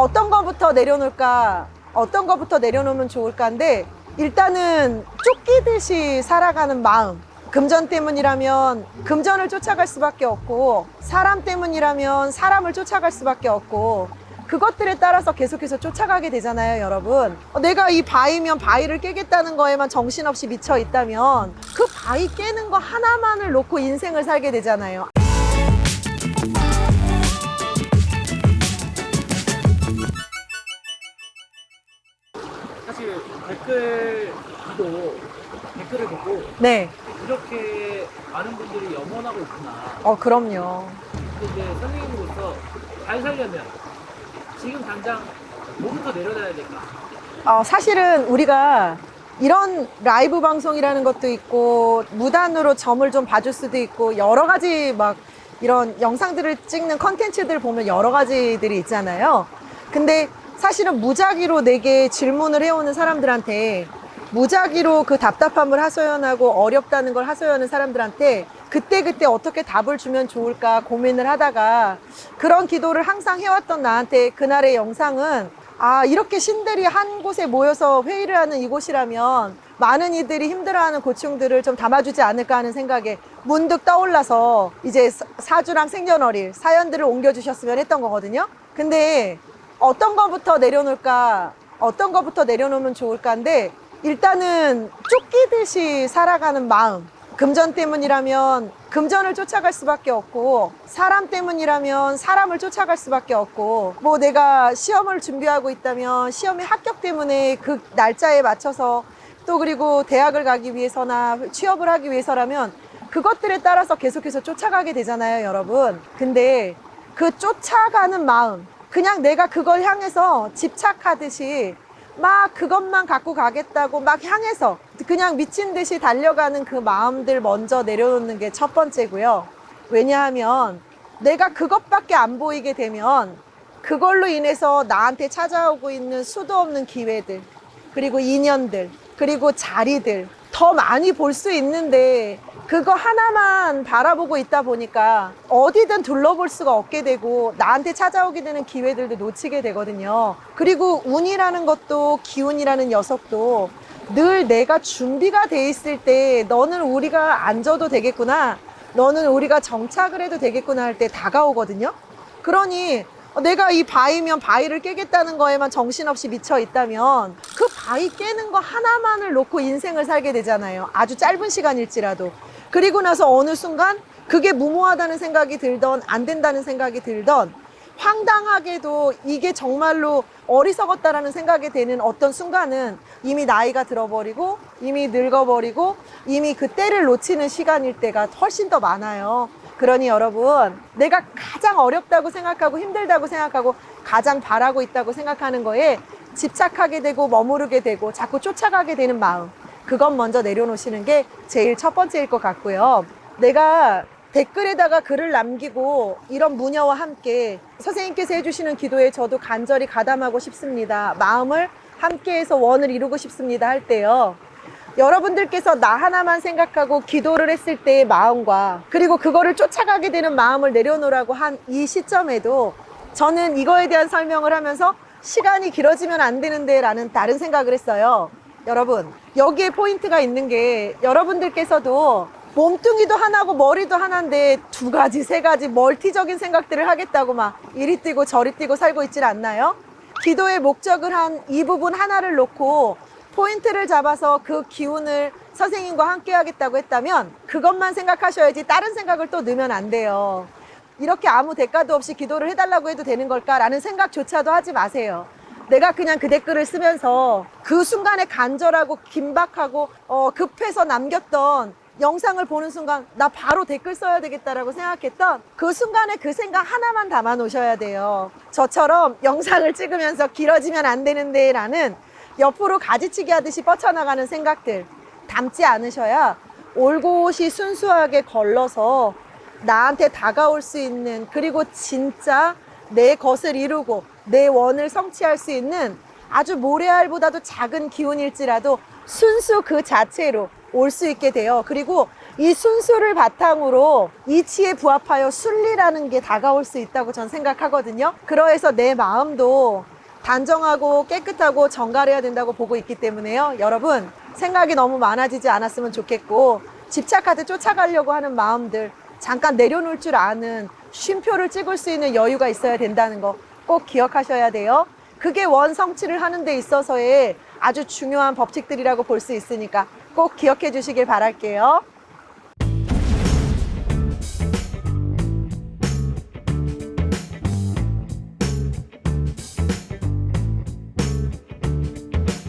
어떤 거부터 내려놓을까, 어떤 거부터 내려놓으면 좋을까인데, 일단은 쫓기듯이 살아가는 마음. 금전 때문이라면 금전을 쫓아갈 수밖에 없고, 사람 때문이라면 사람을 쫓아갈 수밖에 없고, 그것들에 따라서 계속해서 쫓아가게 되잖아요, 여러분. 내가 이 바위면 바위를 깨겠다는 거에만 정신없이 미쳐 있다면 그 바위 깨는 거 하나만을 놓고 인생을 살게 되잖아요. 사실 댓글을 보고 네. 이렇게 많은 분들이 염원하고 있구나. 그럼요. 근데 이제 선생님으로서 잘 살려면 지금 당장 뭐부터 내려놔야 될까? 사실은 우리가 이런 라이브 방송이라는 것도 있고, 무단으로 점을 좀 봐줄 수도 있고, 여러 가지 막 이런 영상들을 찍는 컨텐츠들 보면 여러 가지들이 있잖아요. 근데 사실은 무작위로 내게 질문을 해오는 사람들한테, 무작위로 그 답답함을 하소연하고 어렵다는 걸 하소연하는 사람들한테 그때그때 어떻게 답을 주면 좋을까 고민을 하다가, 그런 기도를 항상 해왔던 나한테 그날의 영상은, 이렇게 신들이 한 곳에 모여서 회의를 하는 이곳이라면 많은 이들이 힘들어하는 고충들을 좀 담아주지 않을까 하는 생각에 문득 떠올라서 이제 사주랑 생년월일 사연들을 옮겨주셨으면 했던 거거든요. 근데 어떤 거부터 내려놓을까, 어떤 거부터 내려놓으면 좋을까인데, 일단은 쫓기듯이 살아가는 마음. 금전 때문이라면 금전을 쫓아갈 수밖에 없고, 사람 때문이라면 사람을 쫓아갈 수밖에 없고, 뭐 내가 시험을 준비하고 있다면 시험의 합격 때문에 그 날짜에 맞춰서, 또 그리고 대학을 가기 위해서나 취업을 하기 위해서라면 그것들에 따라서 계속해서 쫓아가게 되잖아요, 여러분. 근데 그 쫓아가는 마음, 그냥 내가 그걸 향해서 집착하듯이 막 그것만 갖고 가겠다고 막 향해서 그냥 미친 듯이 달려가는 그 마음들 먼저 내려놓는 게 첫 번째고요. 왜냐하면 내가 그것밖에 안 보이게 되면 그걸로 인해서 나한테 찾아오고 있는 수도 없는 기회들, 그리고 인연들, 그리고 자리들 더 많이 볼 수 있는데, 그거 하나만 바라보고 있다 보니까 어디든 둘러볼 수가 없게 되고 나한테 찾아오게 되는 기회들도 놓치게 되거든요. 그리고 운이라는 것도, 기운이라는 녀석도 늘 내가 준비가 돼 있을 때, 너는 우리가 앉아도 되겠구나, 너는 우리가 정착을 해도 되겠구나 할 때 다가오거든요. 그러니 내가 이 바위면 바위를 깨겠다는 거에만 정신없이 미쳐 있다면 그 바위 깨는 거 하나만을 놓고 인생을 살게 되잖아요. 아주 짧은 시간일지라도. 그리고 나서 어느 순간 그게 무모하다는 생각이 들던, 안 된다는 생각이 들던, 황당하게도 이게 정말로 어리석었다라는 생각이 되는 어떤 순간은 이미 나이가 들어버리고, 이미 늙어버리고, 이미 그 때를 놓치는 시간일 때가 훨씬 더 많아요. 그러니 여러분, 내가 가장 어렵다고 생각하고 힘들다고 생각하고 가장 바라고 있다고 생각하는 거에 집착하게 되고 머무르게 되고 자꾸 쫓아가게 되는 마음, 그것 먼저 내려놓으시는 게 제일 첫 번째일 것 같고요. 내가 댓글에다가 글을 남기고 이런 무녀와 함께 선생님께서 해주시는 기도에 저도 간절히 가담하고 싶습니다, 마음을 함께해서 원을 이루고 싶습니다 할 때요, 여러분들께서 나 하나만 생각하고 기도를 했을 때의 마음과, 그리고 그거를 쫓아가게 되는 마음을 내려놓으라고 한 이 시점에도 저는 이거에 대한 설명을 하면서 시간이 길어지면 안 되는데 라는 다른 생각을 했어요. 여러분, 여기에 포인트가 있는 게, 여러분들께서도 몸뚱이도 하나고 머리도 하나인데 두 가지, 세 가지 멀티적인 생각들을 하겠다고 막 이리 뛰고 저리 뛰고 살고 있질 않나요? 기도의 목적을 한 이 부분 하나를 놓고 포인트를 잡아서 그 기운을 선생님과 함께 하겠다고 했다면 그것만 생각하셔야지 다른 생각을 또 넣으면 안 돼요. 이렇게 아무 대가도 없이 기도를 해달라고 해도 되는 걸까라는 생각조차도 하지 마세요. 내가 그냥 그 댓글을 쓰면서 그 순간에 간절하고 긴박하고 급해서 남겼던 영상을 보는 순간 나 바로 댓글 써야 되겠다라고 생각했던 그 순간에 그 생각 하나만 담아 놓으셔야 돼요. 저처럼 영상을 찍으면서 길어지면 안 되는데 라는 옆으로 가지치기 하듯이 뻗쳐나가는 생각들 담지 않으셔야 올곧이 순수하게 걸러서 나한테 다가올 수 있는, 그리고 진짜 내 것을 이루고 내 원을 성취할 수 있는 아주 모래알보다도 작은 기운일지라도 순수 그 자체로 올 수 있게 돼요. 그리고 이 순수를 바탕으로 이치에 부합하여 순리라는 게 다가올 수 있다고 전 생각하거든요. 그러해서 내 마음도 단정하고 깨끗하고 정갈해야 된다고 보고 있기 때문에요. 여러분, 생각이 너무 많아지지 않았으면 좋겠고, 집착하듯 쫓아가려고 하는 마음들 잠깐 내려놓을 줄 아는 쉼표를 찍을 수 있는 여유가 있어야 된다는 거 꼭 기억하셔야 돼요. 그게 원 성취를 하는 데 있어서의 아주 중요한 법칙들이라고 볼 수 있으니까 꼭 기억해 주시길 바랄게요.